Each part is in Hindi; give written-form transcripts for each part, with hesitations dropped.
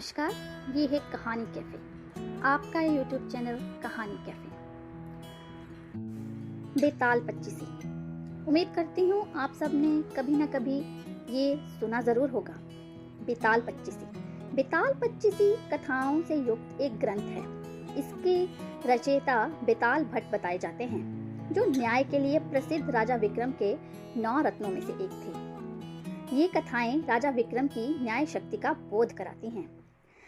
नमस्कार, ये है कहानी कैफ़े, आपका यूट्यूब चैनल कहानी कैफ़े। बेताल पच्चीसी। उम्मीद करती हूँ आप सब ने कभी ना कभी ये सुना ज़रूर होगा। बेताल पच्चीसी। बेताल पच्चीसी कथाओं से युक्त एक ग्रंथ है। इसके रचयिता बेताल भट्ट बताए जाते हैं, जो न्याय के लिए प्रसिद्ध राजा विक्रम के 9 रत्नों में से एक थे। ये कथाएं राजा विक्रम की न्याय शक्ति का बोध कराती हैं।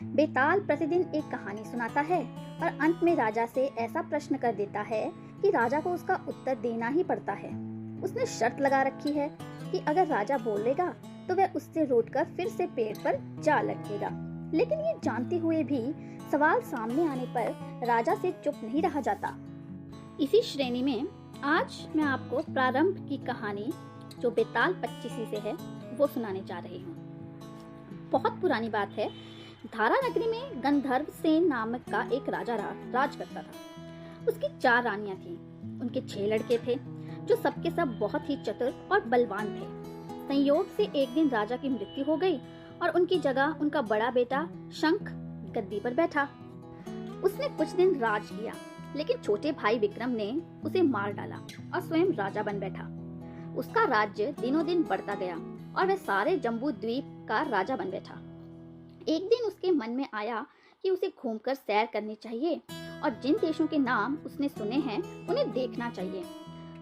बेताल प्रतिदिन एक कहानी सुनाता है और अंत में राजा से ऐसा प्रश्न कर देता है कि राजा को उसका उत्तर देना ही पड़ता है। उसने शर्त लगा रखी है कि अगर राजा बोलेगा तो वह उससे रूठकर फिर से पेड़ पर जा लगेगा। लेकिन ये जानते हुए भी सवाल सामने आने पर राजा से चुप नहीं रहा जाता। इसी श्रेणी में आज मैं आपको प्रारंभ की कहानी, जो बेताल पच्चीसी से है, वो सुनाने जा रही हूँ। बहुत पुरानी बात है। धारा नगरी में गंधर्व सेन नामक का एक राजा राज करता था। उसकी 4 रानियां थीं। उनके 6 लड़के थे, जो सबके सब बहुत ही चतुर और बलवान थे। संयोग से एक दिन राजा की मृत्यु हो गई और उनकी जगह उनका बड़ा बेटा शंख गद्दी पर बैठा। उसने कुछ दिन राज किया, लेकिन छोटे भाई विक्रम ने उसे मार डाला और स्वयं राजा बन बैठा। उसका राज्य दिनों दिन बढ़ता गया और वह सारे जम्बू द्वीप का राजा बन बैठा। एक दिन उसके मन में आया कि उसे घूमकर सैर करनी चाहिए और जिन देशों के नाम उसने सुने हैं उन्हें देखना चाहिए।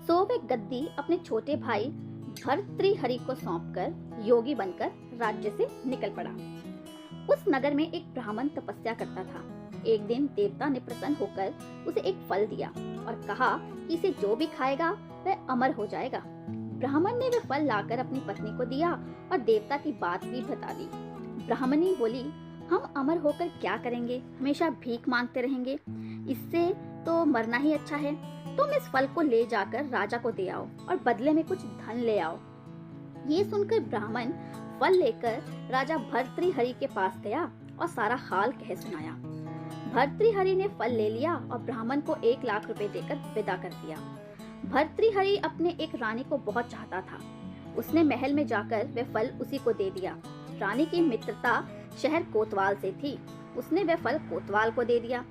सो वह गद्दी अपने छोटे भाई भर्तृहरि को सौंपकर योगी बनकर राज्य से निकल पड़ा। उस नगर में एक ब्राह्मण तपस्या करता था। एक दिन देवता ने प्रसन्न होकर उसे एक फल दिया और कहा कि इसे जो भी खाएगा वह अमर हो जाएगा। ब्राह्मण ने वह फल लाकर अपनी पत्नी को दिया और देवता की बात भी बता दी। ब्राह्मणी बोली, हम अमर होकर क्या करेंगे, हमेशा भीख मांगते रहेंगे, इससे तो मरना ही अच्छा है। तुम इस फल को ले जाकर राजा को दे आओ और बदले में कुछ धन ले आओ। ये सुनकर ब्राह्मण फल लेकर राजा भर्तृहरि के पास गया और सारा हाल कह सुनाया। भर्तृहरि ने फल ले लिया और ब्राह्मण को 1 लाख रुपए देकर विदा कर दिया। भर्तृहरि अपने एक रानी को बहुत चाहता था। उसने महल में जाकर वह फल उसी को दे दिया। रानी की मित्रता शहर कोतवाल से थी। उसने वह फल कोतवाल को दे दिया।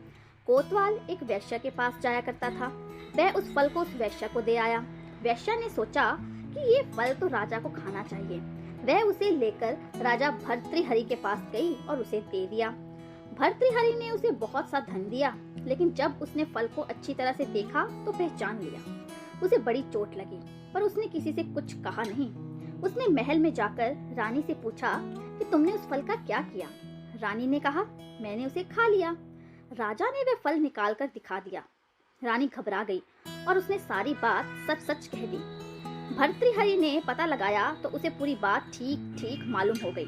कोतवाल एक वैश्य के पास जाया करता था। वह उस फल को उस वैश्य को दे आया। वैश्य ने सोचा कि ये फल तो राजा को खाना चाहिए। वह उसे लेकर राजा भर्तृहरि के पास गई और उसे दे दिया। भर्तृहरि ने उसे बहुत सा धन दिया, लेकिन जब उसने फल को अच्छी तरह से देखा तो पहचान लिया। उसे बड़ी चोट लगी, पर उसने किसी से कुछ कहा नहीं। उसने महल में जाकर रानी से पूछा कि तुमने उस फल का क्या किया। रानी ने कहा, मैंने उसे खा लिया। राजा ने वह फल निकाल कर दिखा दिया। रानी घबरा गई और उसने सारी बात सच सच कह दी। भर्तृहरि ने पता लगाया तो उसे पूरी बात ठीक ठीक मालूम हो गई।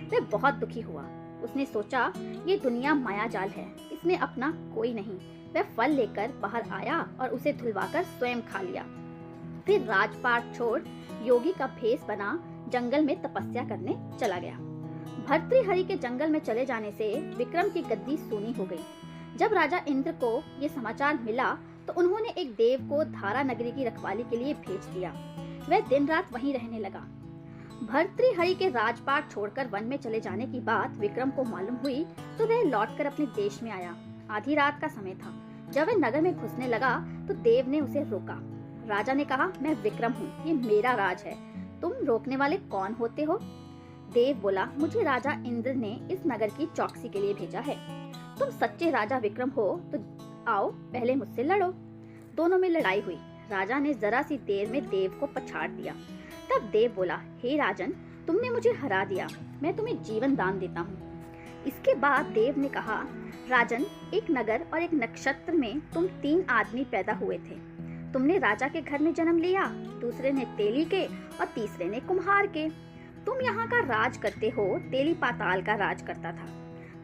वह बहुत दुखी हुआ। उसने सोचा, ये दुनिया माया जाल है, इसमें अपना कोई नहीं। वह फल लेकर बाहर आया और उसे धुलवाकर स्वयं खा लिया। फिर राजपाट छोड़ योगी का भेष बना जंगल में तपस्या करने चला गया। भर्तृहरि के जंगल में चले जाने से विक्रम की गद्दी सूनी हो गई। जब राजा इंद्र को ये समाचार मिला तो उन्होंने एक देव को धारा नगरी की रखवाली के लिए भेज दिया। वह दिन रात वहीं रहने लगा। भर्तृहरि के राजपाट छोड़कर वन में चले जाने की बात विक्रम को मालूम हुई तो वह लौटकर अपने देश में आया। आधी रात का समय था। जब वह नगर में घुसने लगा तो देव ने उसे रोका। राजा ने कहा, मैं विक्रम हूँ, ये मेरा राज है, तुम रोकने वाले कौन होते हो? देव बोला, मुझे राजा इंद्र ने इस नगर की चौकसी के लिए भेजा है। तुम सच्चे राजा विक्रम हो तो आओ पहले मुझसे लड़ो। दोनों में लड़ाई हुई। राजा ने जरा सी देर में देव को पछाड़ दिया। तब देव बोला, हे राजन, तुमने मुझे हरा दिया, मैं तुम्हें जीवन दान देता हूँ। इसके बाद देव ने कहा, राजन, एक नगर और एक नक्षत्र में तुम 3 आदमी पैदा हुए थे। तुमने राजा के घर में जन्म लिया, दूसरे ने तेली के और तीसरे ने कुम्हार के। तुम यहाँ का राज करते हो, तेली पाताल का राज करता था।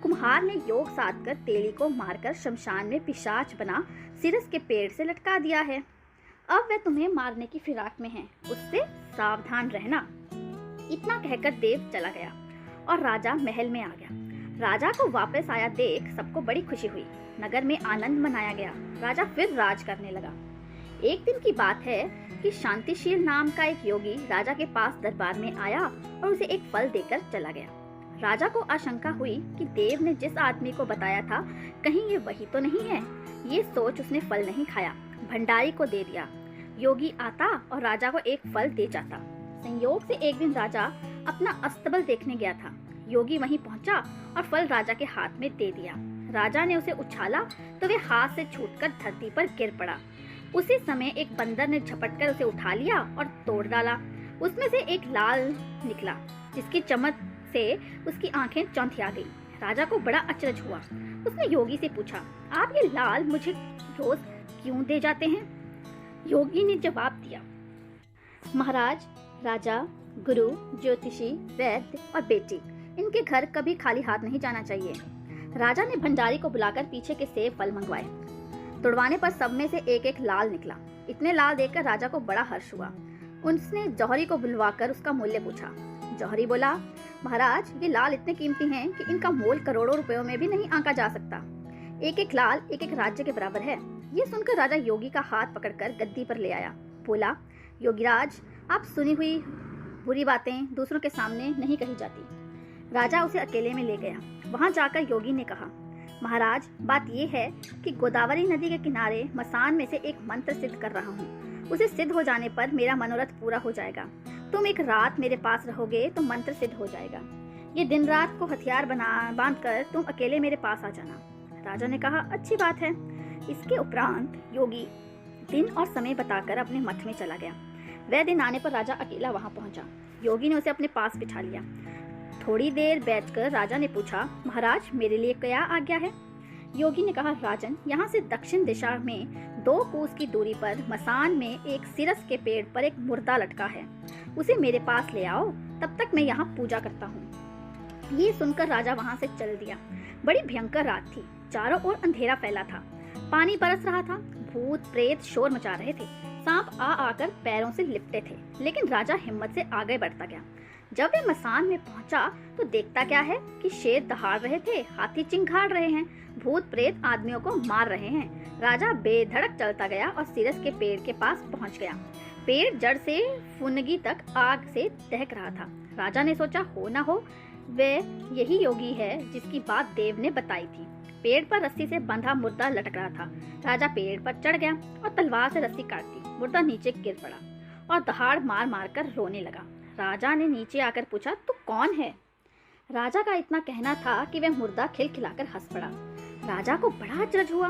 कुम्हार ने योग साध कर तेली को मारकर शमशान में पिशाच बना सिरस के पेड़ से लटका दिया है। अब वह तुम्हें मारने की फिराक में है, उससे सावधान रहना। इतना कहकर देव चला गया और राजा महल में आ गया। राजा को वापस आया देख सबको बड़ी खुशी हुई। नगर में आनंद मनाया गया। राजा फिर राज करने लगा। एक दिन की बात है कि शांतिशील नाम का एक योगी राजा के पास दरबार में आया और उसे एक फल देकर चला गया। राजा को आशंका हुई कि देव ने जिस आदमी को बताया था कहीं ये वही तो नहीं है। ये सोच उसने फल नहीं खाया, भंडारी को दे दिया। योगी आता और राजा को एक फल दे जाता। संयोग से एक दिन राजा अपना अस्तबल देखने गया था। योगी वहीं पहुंचा और फल राजा के हाथ में दे दिया। राजा ने उसे उछाला तो वे हाथ से छूटकर धरती पर गिर पड़ा। उसी समय एक बंदर ने झपटकर उसे उठा लिया और तोड़ डाला। उसमें से एक लाल निकला, जिसकी चमक से उसकी आंखें चौंधिया गई। राजा को बड़ा अचरज हुआ। उसने योगी से पूछा, आप ये लाल मुझे रोज क्यों दे जाते हैं? योगी ने जवाब दिया, महाराज, राजा, गुरु, ज्योतिषी, वैद्य और बेटी, इनके घर कभी खाली हाथ नहीं जाना चाहिए। राजा ने भंडारी को बुलाकर पीछे के सेब फल मंगवाए। तुड़वाने पर सब में से एक एक लाल निकला। इतने लाल देखकर राजा को बड़ा हर्ष हुआ। उसने जौहरी को बुलवाकर उसका मूल्य पूछा। जौहरी बोला, महाराज, ये लाल इतने कीमती हैं कि इनका मोल करोड़ों रुपयों में भी नहीं आंका जा सकता। एक एक लाल एक एक राज्य के बराबर है। ये सुनकर राजा योगी का हाथ पकड़कर गद्दी पर ले आया। बोला, योगीराज, आप सुनी हुई बुरी बातें दूसरों के सामने नहीं कही जाती। राजा उसे अकेले में ले गया। वहां जाकर योगी ने कहा, महाराज, बात यह है कि गोदावरी नदी के किनारे मसान में से एक मंत्र सिद्ध कर रहा हूँ। उसे सिद्ध हो जाने पर मेरा मनोरथ पूरा हो जाएगा। तुम एक रात मेरे पास रहोगे तो मंत्र सिद्ध हो जाएगा। ये दिन रात को हथियार बांध कर तुम अकेले मेरे पास आ जाना। राजा ने कहा, अच्छी बात है। इसके उपरांत योगी दिन और समय बताकर अपने मठ में चला गया। वह दिन आने पर राजा अकेला वहां पहुंचा। योगी ने उसे अपने पास बिठा लिया। थोड़ी देर बैठकर राजा ने पूछा, महाराज, मेरे लिए क्या आज्ञा है? योगी ने कहा, राजन, यहाँ से दक्षिण दिशा में 2 कोस की दूरी पर मसान में एक सिरस के पेड़ पर एक मुर्दा लटका है। उसे मेरे पास ले आओ, तब तक मैं यहाँ पूजा करता हूँ। ये सुनकर राजा वहाँ से चल दिया। बड़ी भयंकर रात थी। चारों ओर अंधेरा फैला था। पानी बरस रहा था। भूत प्रेत शोर मचा रहे थे। सांप आ आकर पैरों से लिपटे थे, लेकिन राजा हिम्मत से आगे बढ़ता गया। जब वे मसान में पहुंचा तो देखता क्या है कि शेर दहाड़ रहे थे, हाथी चिंघाड़ रहे हैं, भूत प्रेत आदमियों को मार रहे हैं। राजा बेधड़क चलता गया और सिरस के पेड़ के पास पहुंच गया। पेड़ जड़ से फुनगी तक आग से दहक रहा था। राजा ने सोचा, हो न हो वह यही योगी है जिसकी बात देव ने बताई थी। पेड़ पर रस्सी से बंधा मुर्दा लटक रहा था। राजा पेड़ पर चढ़ गया और तलवार से रस्सी काट दी। मुर्दा नीचे गिर पड़ा और दहाड़ मार मार कर रोने लगा। राजा ने नीचे आकर पूछा, तू कौन है? राजा का इतना कहना था कि वह मुर्दा खिलखिलाकर हंस पड़ा। राजा को बड़ा अचरज हुआ।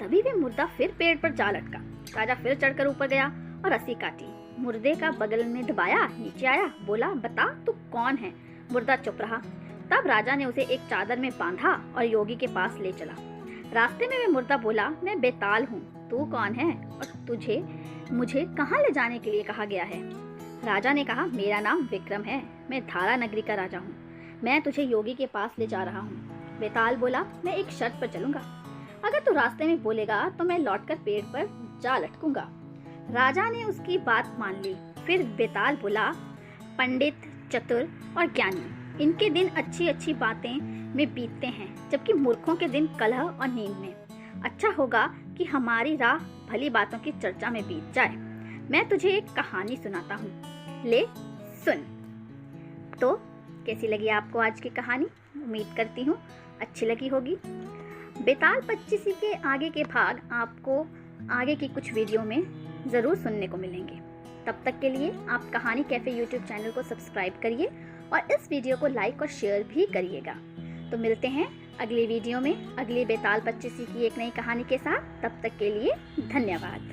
तभी वह मुर्दा फिर पेड़ पर जा लटका। राजा फिर चढ़कर ऊपर गया और रस्सी काटी, मुर्दे का बगल में दबाया, नीचे आया, बोला, बता तू कौन है? मुर्दा चुप रहा। तब राजा ने उसे एक चादर में बांधा और योगी के पास ले चला। रास्ते में वह मुर्दा बोला, मैं बेताल हूँ, तू कौन है और मुझे कहाँ ले जाने के लिए कहा गया है? राजा ने कहा, मेरा नाम विक्रम है, मैं धारा नगरी का राजा हूँ, मैं तुझे योगी के पास ले जा रहा हूँ। बेताल बोला, मैं एक शर्त पर चलूंगा, अगर तू रास्ते में बोलेगा तो मैं लौटकर पेड़ पर जा लटकूंगा। राजा ने उसकी बात मान ली। फिर बेताल बोला, पंडित, चतुर और ज्ञानी, इनके दिन अच्छी अच्छी बातें में बीतते हैं, जबकि मूर्खों के दिन कलह और नींद में। अच्छा होगा कि हमारी राह भली बातों की चर्चा में बीत जाए। मैं तुझे एक कहानी सुनाता हूँ, ले सुन। तो कैसी लगी आपको आज की कहानी? उम्मीद करती हूँ अच्छी लगी होगी। बेताल पच्चीसी के आगे के भाग आपको आगे की कुछ वीडियो में ज़रूर सुनने को मिलेंगे। तब तक के लिए आप कहानी कैफ़े यूट्यूब चैनल को सब्सक्राइब करिए और इस वीडियो को लाइक और शेयर भी करिएगा। तो मिलते हैं अगली वीडियो में अगली बेताल पच्चीसी की एक नई कहानी के साथ। तब तक के लिए धन्यवाद।